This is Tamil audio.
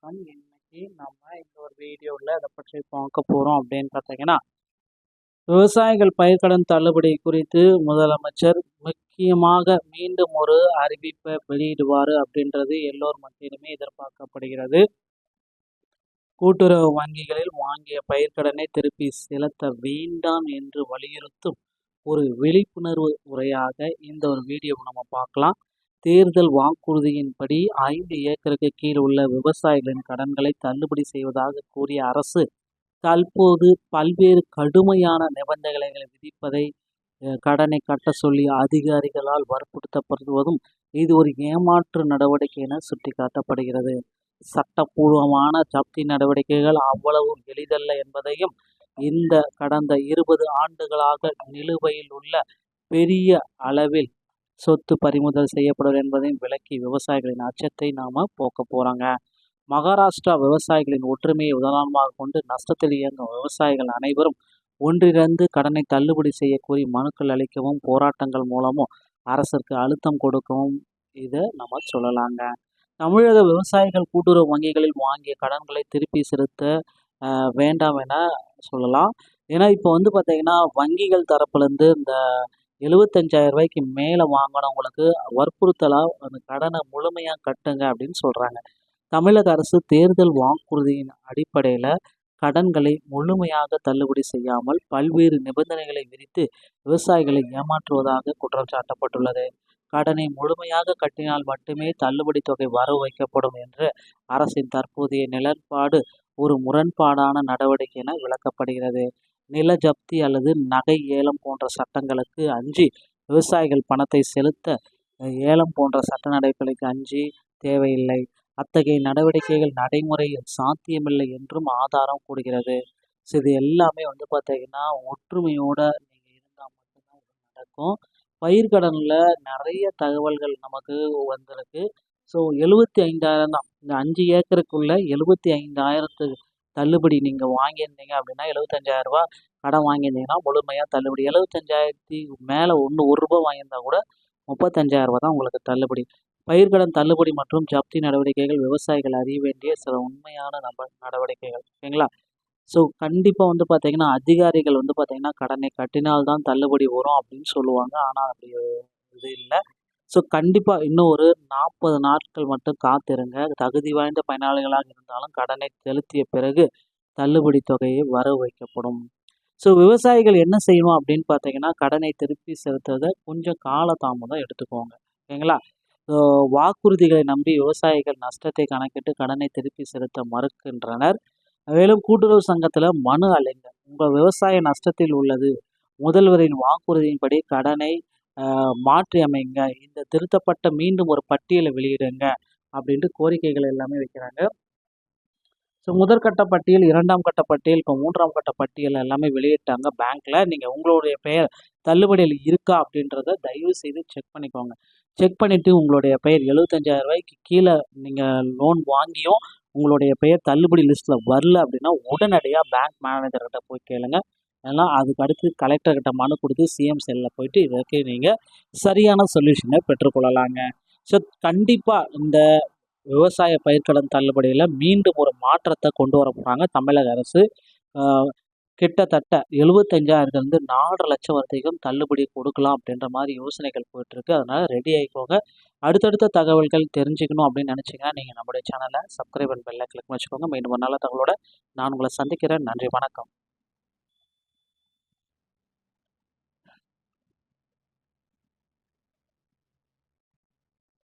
வணக்கம். இன்னைக்கு நம்ம இந்த ஒரு வீடியோவில் அதை பற்றி பார்க்க போகிறோம் அப்படின்னு பார்த்தீங்கன்னா, விவசாயிகள் பயிர்க்கடன் தள்ளுபடி குறித்து முதலமைச்சர் முக்கியமாக மீண்டும் ஒரு அறிவிப்பை வெளியிடுவார் அப்படின்றது எல்லோர் மத்தியிலுமே எதிர்பார்க்கப்படுகிறது. கூட்டுறவு வங்கிகளில் வாங்கிய பயிர்க்கடனை திருப்பி செலுத்த வேண்டாம் என்று வலியுறுத்தும் ஒரு விழிப்புணர்வு உரையாக இந்த ஒரு வீடியோவை நம்ம பார்க்கலாம். தேர்தல் வாக்குறுதியின்படி 5 ஏக்கருக்கு கீழ் உள்ள விவசாயிகளின் கடன்களை தள்ளுபடி செய்வதாக கூறிய அரசு தற்போது பல்வேறு கடுமையான நிபந்தனைகளை விதிப்பதை கடனை கட்ட சொல்லி அதிகாரிகளால் வற்புறுத்தப்படுவதும் இது ஒரு ஏமாற்று நடவடிக்கை என சுட்டிக்காட்டப்படுகிறது. சட்டப்பூர்வமான ஜப்தி நடவடிக்கைகள் அவ்வளவு எளிதல்ல என்பதையும் இந்த கடந்த 20 ஆண்டுகளாக நிலுவையில் உள்ள பெரிய அளவில் சொத்து பறிமுதல் செய்யப்படும் என்பதையும் விளக்கி விவசாயிகளின் அச்சத்தை நாம போக்க போறாங்க. மகாராஷ்டிரா விவசாயிகளின் ஒற்றுமையை உதாரணமாக கொண்டு நஷ்டத்தில் இயங்கும் விவசாயிகள் அனைவரும் ஒன்றிணைந்து கடனை தள்ளுபடி செய்ய கோரி மனுக்கள் அளிக்கவும் போராட்டங்கள் மூலமும் அரசிற்கு அழுத்தம் கொடுக்கவும் இதை நம்ம சொல்லலாங்க. தமிழக விவசாயிகள் கூட்டுறவு வங்கிகளில் வாங்கிய கடன்களை திருப்பி செலுத்த வேண்டாம் என சொல்லலாம். ஏன்னா இப்போ பார்த்தீங்கன்னா வங்கிகள் தரப்புலேருந்து இந்த 75,000 ரூபாய்க்கு மேலே வாங்கினவங்களுக்கு வற்புறுத்தலாக அந்த கடனை முழுமையாக கட்டுங்க அப்படின்னு சொல்கிறாங்க. தமிழக அரசு தேர்தல் வாக்குறுதியின் அடிப்படையில் கடன்களை முழுமையாக தள்ளுபடி செய்யாமல் பல்வேறு நிபந்தனைகளை விதித்து விவசாயிகளை ஏமாற்றுவதாக குற்றம் சாட்டப்பட்டுள்ளது. கடனை முழுமையாக கட்டினால் மட்டுமே தள்ளுபடி தொகை வரவு வைக்கப்படும் என்று அரசின் தற்போதைய நிலைப்பாடு ஒரு முரண்பாடான நடவடிக்கை என விளக்கப்படுகிறது. நில ஜப்தி அல்லது நகை ஏலம் போன்ற சட்டங்களுக்கு அஞ்சி விவசாயிகள் பணத்தை செலுத்த ஏலம் போன்ற சட்ட நடவடிக்கைகளுக்கு அஞ்சி தேவையில்லை. அத்தகைய நடவடிக்கைகள் நடைமுறையில் சாத்தியமில்லை என்றும் ஆதாரம் கூறுகிறது. ஸோ இது எல்லாமே பார்த்தீங்கன்னா ஒற்றுமையோட நீங்கள் இருந்தால் மட்டும்தான் இது நடக்கும். பயிர்க்கடனில் நிறைய தகவல்கள் நமக்கு வந்திருக்கு. ஸோ 75,000 தான். இந்த 5 ஏக்கருக்குள்ள 75,000 தள்ளுபடி நீங்கள் வாங்கியிருந்தீங்க அப்படின்னா 75,000 ரூபா கடன் வாங்கியிருந்தீங்கன்னா முழுமையாக தள்ளுபடி. 75,000 மேலே ₹1 வாங்கியிருந்தா கூட 35,000 ரூபா தான் உங்களுக்கு தள்ளுபடி. பயிர்க்கடன் தள்ளுபடி மற்றும் ஜப்தி நடவடிக்கைகள் விவசாயிகள் அறிய வேண்டிய சில உண்மையான நடவடிக்கைகள், ஓகேங்களா? ஸோ கண்டிப்பாக பார்த்தீங்கன்னா அதிகாரிகள் பார்த்தீங்கன்னா கடனை கட்டினால்தான் தள்ளுபடி வரும் அப்படின்னு சொல்லுவாங்க. ஆனால் அப்படி இது இல்லை. ஸோ கண்டிப்பாக இன்னும் ஒரு 40 நாட்கள் மட்டும் காத்திருங்க. தகுதி வாய்ந்த பயனாளிகளாக இருந்தாலும் கடனை செலுத்திய பிறகு தள்ளுபடி தொகையை வரவு வைக்கப்படும். ஸோ விவசாயிகள் என்ன செய்யணும் அப்படின்னு பார்த்தீங்கன்னா கடனை திருப்பி செலுத்துறதை கொஞ்சம் காலதாமதம் எடுத்துக்கோங்க, ஓகேங்களா? ஸோ வாக்குறுதிகளை நம்பி விவசாயிகள் நஷ்டத்தை கணக்கிட்டு கடனை திருப்பி செலுத்த மறுக்கின்றனர். மேலும் கூட்டுறவு சங்கத்தில் மனு அலைங்க. உங்கள் விவசாய நஷ்டத்தில் உள்ளது. முதல்வரின் வாக்குறுதியின்படி கடனை மாற்றி அமைங்க. இந்த திருத்தப்பட்ட மீண்டும் ஒரு பட்டியலை வெளியிடுங்க அப்படின்ட்டு கோரிக்கைகள் எல்லாமே வைக்கிறாங்க. ஸோ முதற்கட்ட பட்டியல், 2ஆம் கட்ட பட்டியல், இப்போ 3ஆம் கட்ட பட்டியல் எல்லாமே வெளியிட்டாங்க பேங்க்கில். நீங்கள் உங்களுடைய பெயர் தள்ளுபடியில் இருக்கா அப்படின்றத தயவு செய்து செக் பண்ணிக்கோங்க. செக் பண்ணிவிட்டு உங்களுடைய பெயர் 75,000 ரூபாய்க்கு கீழே நீங்கள் லோன் வாங்கியும் உங்களுடைய பெயர் தள்ளுபடி லிஸ்ட்டில் வரல அப்படின்னா உடனடியாக பேங்க் மேனேஜர்கிட்ட போய் கேளுங்க. அதெல்லாம் அதுக்கு அடுத்து கலெக்டர்கிட்ட மனு கொடுத்து சிஎம் செல்லில் போயிட்டு இதற்கு நீங்கள் சரியான சொல்யூஷனை பெற்றுக்கொள்ளலாங்க. ஸோ கண்டிப்பாக இந்த விவசாய பயிர்க்கடன் தள்ளுபடியில் மீண்டும் ஒரு மாற்றத்தை கொண்டு வர போகிறாங்க தமிழக அரசு. கிட்டத்தட்ட 75,000 4 லட்சம் வரைக்கும் தள்ளுபடி கொடுக்கலாம் அப்படின்ற மாதிரி யோசனைகள் போயிட்டுருக்கு. அதனால் ரெடி ஆகிக்கோங்க. அடுத்தடுத்த தகவல்கள் தெரிஞ்சுக்கணும் அப்படின்னு நினச்சிங்கன்னா நீங்கள் நம்முடைய சேனலை சப்ஸ்கிரைப் அண்ட் பெல்லை கிளிக் வச்சுக்கோங்க. மீண்டும் ஒரு நல்ல தகவலோட நான் உங்களை சந்திக்கிறேன். நன்றி, வணக்கம்.